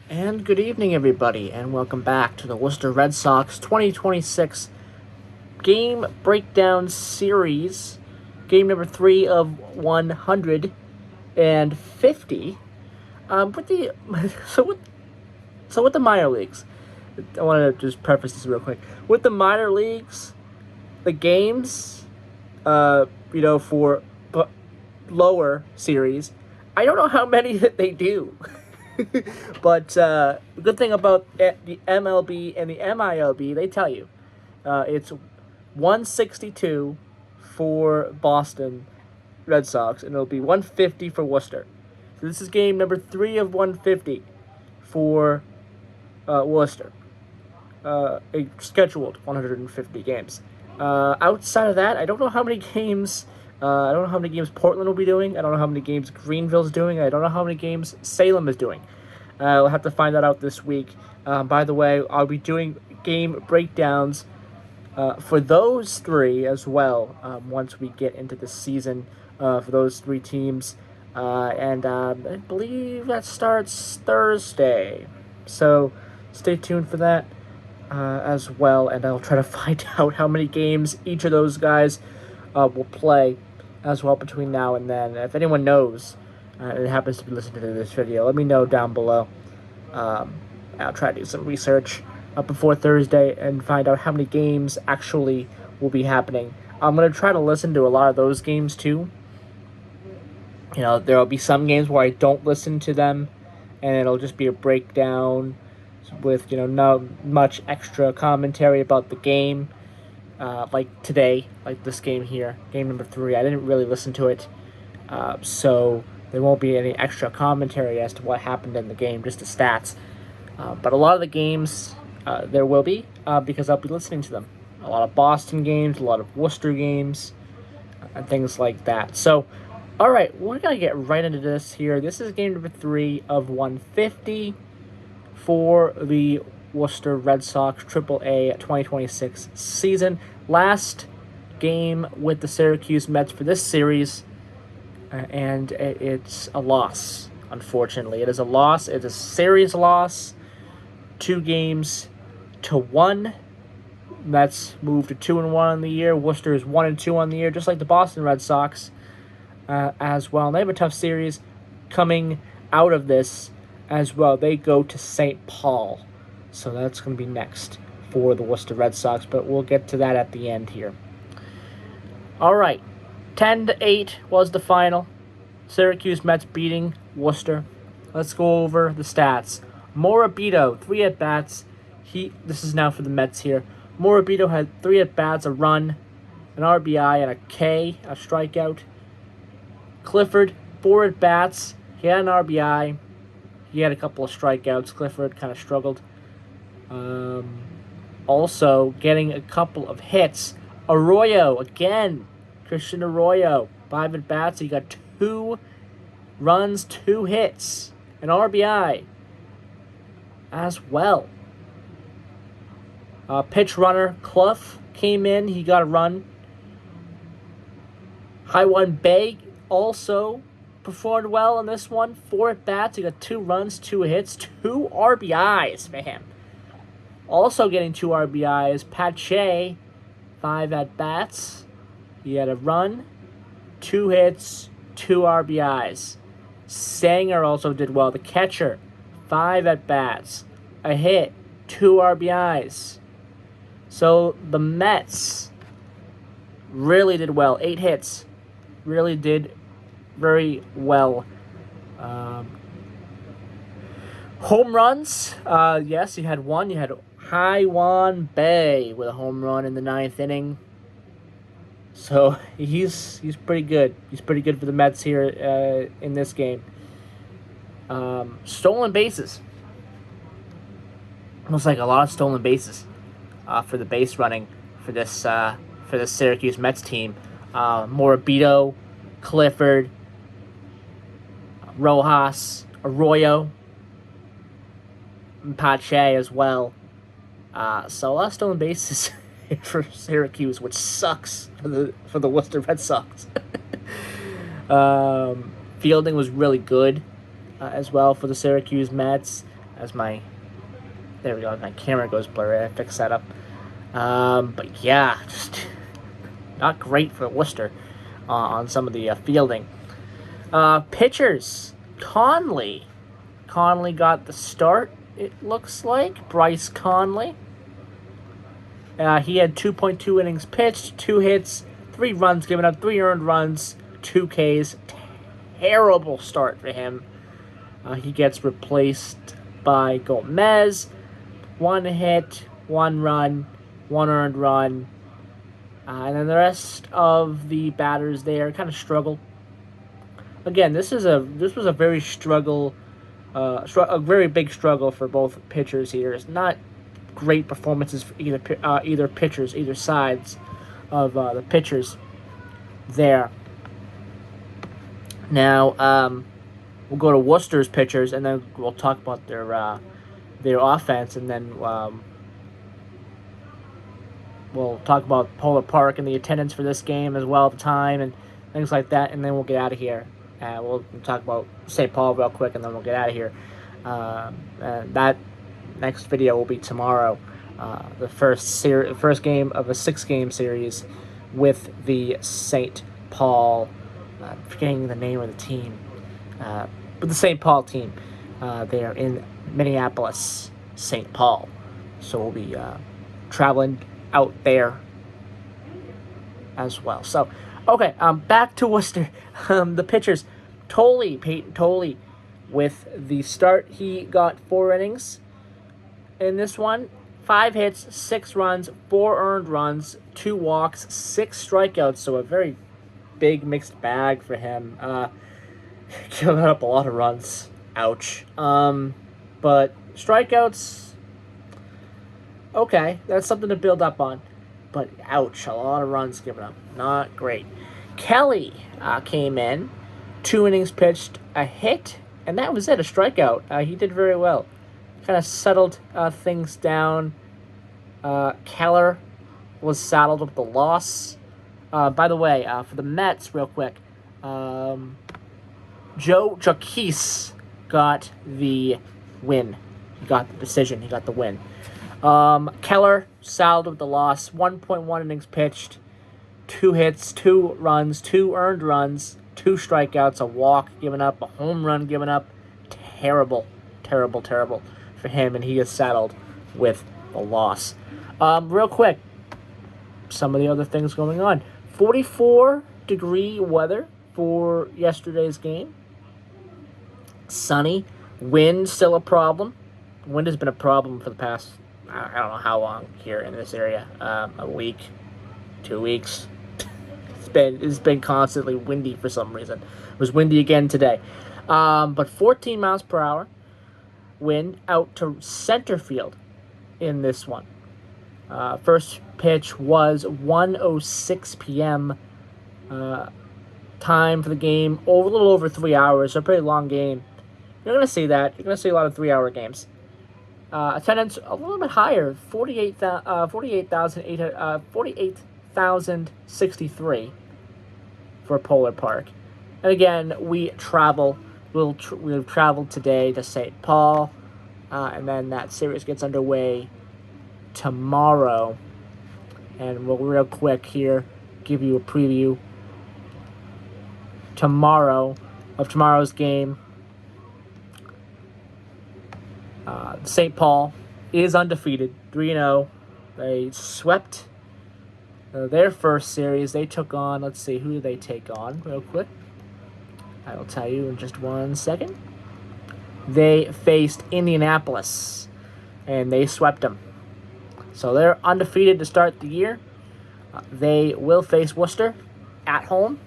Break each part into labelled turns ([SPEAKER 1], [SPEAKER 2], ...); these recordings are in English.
[SPEAKER 1] And good evening, everybody, and welcome back to the Worcester Red Sox 2026 Game Breakdown Series, game number 3 of 150. With the with the minor leagues, I want to just preface this real quick. With the minor leagues, the games, for lower series, I don't know how many that they do. But the good thing about the MLB and the MILB, they tell you it's 162 for Boston Red Sox, and it'll be 150 for Worcester. So this is game number 3 of 150 for Worcester. A scheduled 150 games. Outside of that, I don't know how many games. I don't know how many games Portland will be doing. I don't know how many games Greenville's doing. I don't know how many games Salem is doing. We'll have to find that out this week. By the way, I'll be doing game breakdowns for those three as well once we get into the season for those three teams. And I believe that starts Thursday. So stay tuned for that as well. And I'll try to find out how many games each of those guys will play as well between now and then. If anyone knows and happens to be listening to this video, let me know down below. I'll try to do some research before Thursday and find out how many games actually will be happening. I'm going to try to listen to a lot of those games too. You know, there will be some games where I don't listen to them, and it'll just be a breakdown with, not much extra commentary about the game. Like today, like this game here, game number 3, I didn't really listen to it, so there won't be any extra commentary as to what happened in the game, just the stats. But a lot of the games, there will be, because I'll be listening to them. A lot of Boston games, a lot of Worcester games, and things like that. So, all right, we're going to get right into this here. This is game number 3 of 150 for the Worcester Red Sox AAA 2026 season. Last game with the Syracuse Mets for this series, and it's a loss, unfortunately. It is a loss. It's a series loss, 2-1. Mets moved to 2-1 on the year. Worcester is 1-2 on the year, just like the Boston Red Sox as well. And they have a tough series coming out of this as well. They go to St. Paul. So that's going to be next for the Worcester Red Sox, but we'll get to that at the end here. All right, 10-8 was the final. Syracuse Mets beating Worcester. Let's go over the stats. Morabito, 3 at-bats. This is now for the Mets here. Morabito had 3 at-bats, a run, an RBI, and a K, a strikeout. Clifford, 4 at-bats. He had an RBI. He had a couple of strikeouts. Clifford kind of struggled. Also getting a couple of hits. Arroyo, again. Christian Arroyo, 5 at-bats. He got 2 runs, 2 hits, an RBI as well. Pitch runner, Clough came in. He got a run. Haiwan Bay also performed well in this one. 4 at-bats. He got 2 runs, 2 hits, 2 RBIs, man. Also getting 2 RBIs, Pache, 5 at-bats. He had a run, 2 hits, 2 RBIs. Sanger also did well. The catcher, 5 at-bats, a hit, 2 RBIs. So the Mets really did well. 8 hits. Really did very well. Home runs, yes, you had one. You had Haiwan Bay with a home run in the 9th inning. So he's pretty good. He's pretty good for the Mets here in this game. Stolen bases. Looks like a lot of stolen bases for the base running for this Syracuse Mets team. Morabito, Clifford, Rojas, Arroyo, and Pache as well. So a lot of stolen bases for Syracuse, which sucks for the Worcester Red Sox. Fielding was really good as well for the Syracuse Mets. There we go. My camera goes blurry. I fixed that up. But yeah, just not great for Worcester on some of the fielding. Pitchers. Conley got the start, it looks like. Bryce Conley. He had 2.2 innings pitched, 2 hits, 3 runs given up, 3 earned runs, 2 Ks. Terrible start for him. He gets replaced by Gomez. 1 hit, 1 run, 1 earned run. And then the rest of the batters there kind of struggle. Again, this was a very a very big struggle for both pitchers here. It's not great performances for either pitchers, either sides of the pitchers there. Now, we'll go to Worcester's pitchers, and then we'll talk about their offense, and then we'll talk about Polar Park and the attendance for this game as well at the time and things like that, and then we'll get out of here. We'll talk about St. Paul real quick, and then we'll get out of here. And that next video will be tomorrow, the first game of a 6-game series with the St. Paul. I'm forgetting the name of the team, but the St. Paul team. They are in Minneapolis, St. Paul. So we'll be traveling out there as well. So, okay, back to Worcester. The pitchers, Peyton Tolley, with the start, he got 4 innings in this one. 5 hits, 6 runs, 4 earned runs, 2 walks, 6 strikeouts. So a very big mixed bag for him. Giving up a lot of runs. Ouch. But strikeouts, okay, that's something to build up on. But ouch, a lot of runs given up. Not great. Kelly came in, 2 innings pitched, a hit, and that was it, a strikeout. He did very well. Kind of settled things down. Keller was saddled with the loss. By the way, for the Mets, real quick, Joe Jacquise got the win. He got the decision. He got the win. Keller saddled with the loss. 1.1 innings pitched, 2 hits, 2 runs, 2 earned runs, 2 strikeouts, a walk given up, a home run given up. Terrible for him, and he is saddled with the loss. Real quick, some of the other things going on. 44-degree weather for yesterday's game. Sunny. Wind still a problem. Wind has been a problem for the past, I don't know how long here in this area. A week, 2 weeks. It's been constantly windy for some reason. It was windy again today. But 14 miles per hour wind out to center field in this one. First pitch was 1:06 p.m. Time for the game. A little over 3 hours, so a pretty long game. You're going to see that. You're going to see a lot of 3-hour games. Attendance a little bit higher, 48,063 for Polar Park. And again, we've traveled today to St. Paul, and then that series gets underway tomorrow. And we'll real quick here give you a preview tomorrow's game. St. Paul is undefeated, 3-0. They swept their first series. They took on, let's see, who did they take on real quick? I will tell you in just 1 second. They faced Indianapolis, and they swept them. So they're undefeated to start the year. They will face Worcester at home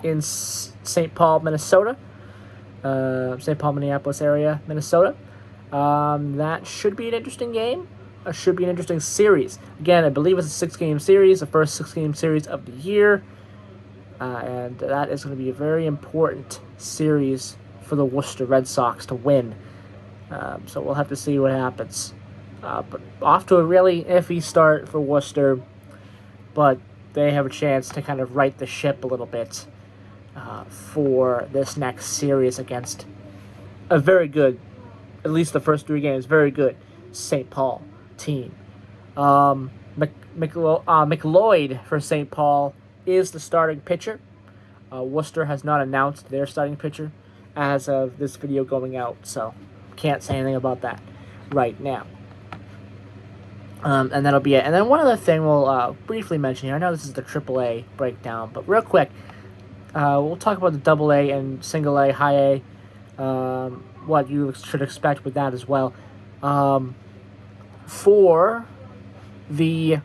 [SPEAKER 1] in St. Paul, Minnesota. St. Paul, Minneapolis area, Minnesota. That should be an interesting game. Should be an interesting series. Again, I believe it's a 6-game series, the first 6-game series of the year. And that is going to be a very important series for the Worcester Red Sox to win. So we'll have to see what happens. But off to a really iffy start for Worcester. But they have a chance to kind of right the ship a little bit for this next series against a very good at least the first 3 games, very good St. Paul team. McLeod for St. Paul is the starting pitcher. Worcester has not announced their starting pitcher as of this video going out, so can't say anything about that right now. And that'll be it. And then one other thing we'll briefly mention here. I know this is the AAA breakdown, but real quick, we'll talk about the AA and single A, high A, what you should expect with that as well. For the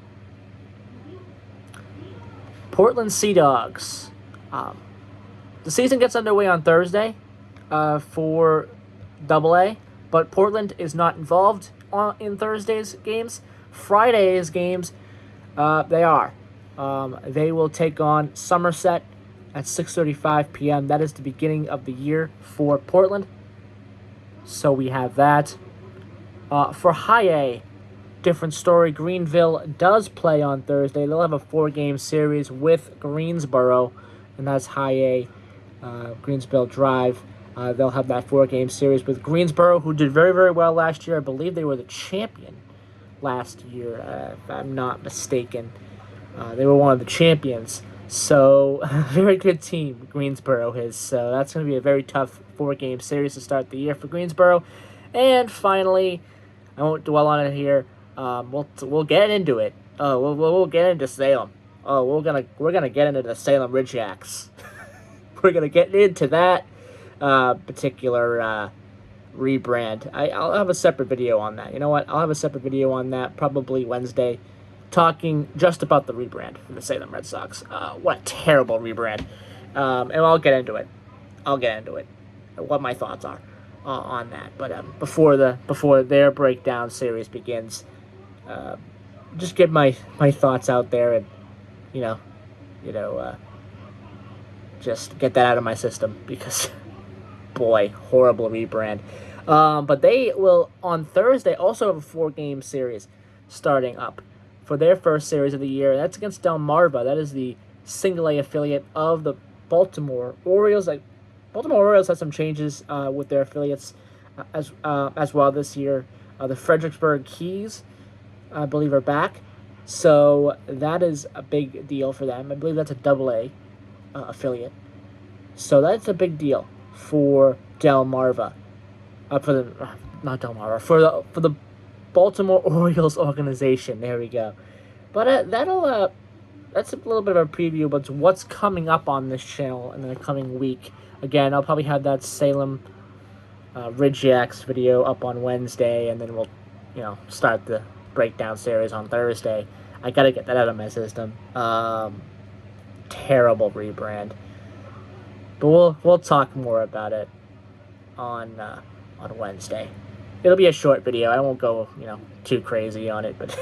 [SPEAKER 1] Portland Sea Dogs, the season gets underway on Thursday for AA, but Portland is not involved in Thursday's games. Friday's games, they are. They will take on Somerset at 6:35 p.m. That is the beginning of the year for Portland. So we have that. For High A, different story. Greenville does play on Thursday. They'll have a 4-game series with Greensboro, and that's High A, Greensboro Drive. They'll have that 4-game series with Greensboro, who did very, very well last year. I believe they were the champion last year, if I'm not mistaken. They were one of the champions. So, very good team, Greensboro is. So, that's going to be a very tough 4-game series to start the year for Greensboro. And finally, I won't dwell on it here. We'll get into it. We'll get into Salem. We're gonna get into the Salem Ridgejacks. We're gonna get into that particular rebrand. I'll have a separate video on that. You know what? I'll have a separate video on that probably Wednesday, talking just about the rebrand for the Salem Red Sox. What a terrible rebrand. And I'll get into it. What my thoughts are on that. But before their breakdown series begins, just get my thoughts out there, and just get that out of my system, because boy, horrible rebrand. But they will on Thursday also have a 4-game series starting up for their first series of the year. That's against Delmarva. That is the single A affiliate of the Baltimore Orioles. Baltimore Orioles had some changes with their affiliates as well this year. The Fredericksburg Keys, I believe, are back. So that is a big deal for them. I believe that's a AA affiliate. So that's a big deal for Delmarva. For the Baltimore Orioles organization. There we go. But that's a little bit of a preview about what's coming up on this channel in the coming week. Again, I'll probably have that Salem Ridgejacks video up on Wednesday, and then we'll start the breakdown series on Thursday. I gotta get that out of my system. Terrible rebrand. But we'll talk more about it on Wednesday. It'll be a short video. I won't go too crazy on it, but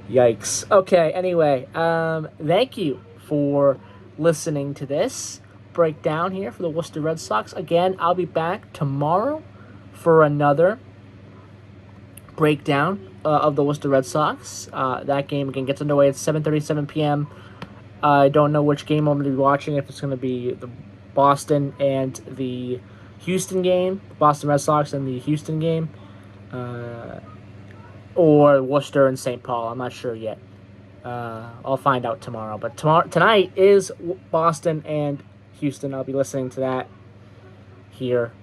[SPEAKER 1] yikes. Okay, anyway, thank you for listening to this breakdown here for the Worcester Red Sox. Again, I'll be back tomorrow for another breakdown of the Worcester Red Sox. That game again gets underway at 7:37 p.m. I don't know which game I'm going to be watching, if it's going to be the Boston and the Houston game, the Boston Red Sox and the Houston game, or Worcester and St. Paul. I'm not sure yet. I'll find out tomorrow. But tonight is Boston and Houston. I'll be listening to that here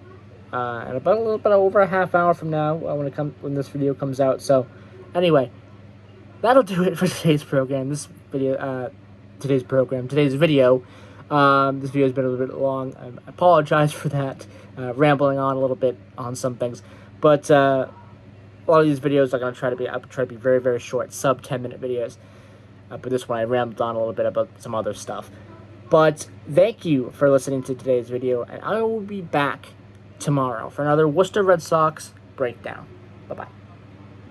[SPEAKER 1] in about a little bit over a half hour from now when this video comes out. So anyway, that'll do it for today's program. Today's video. This video has been a little bit long. I apologize for that. Rambling on a little bit on some things, but a lot of these videos are going to try to be very, very short, sub 10-minute videos. But this one I rambled on a little bit about some other stuff. But thank you for listening to today's video, and I will be back tomorrow for another Worcester Red Sox breakdown. Bye-bye.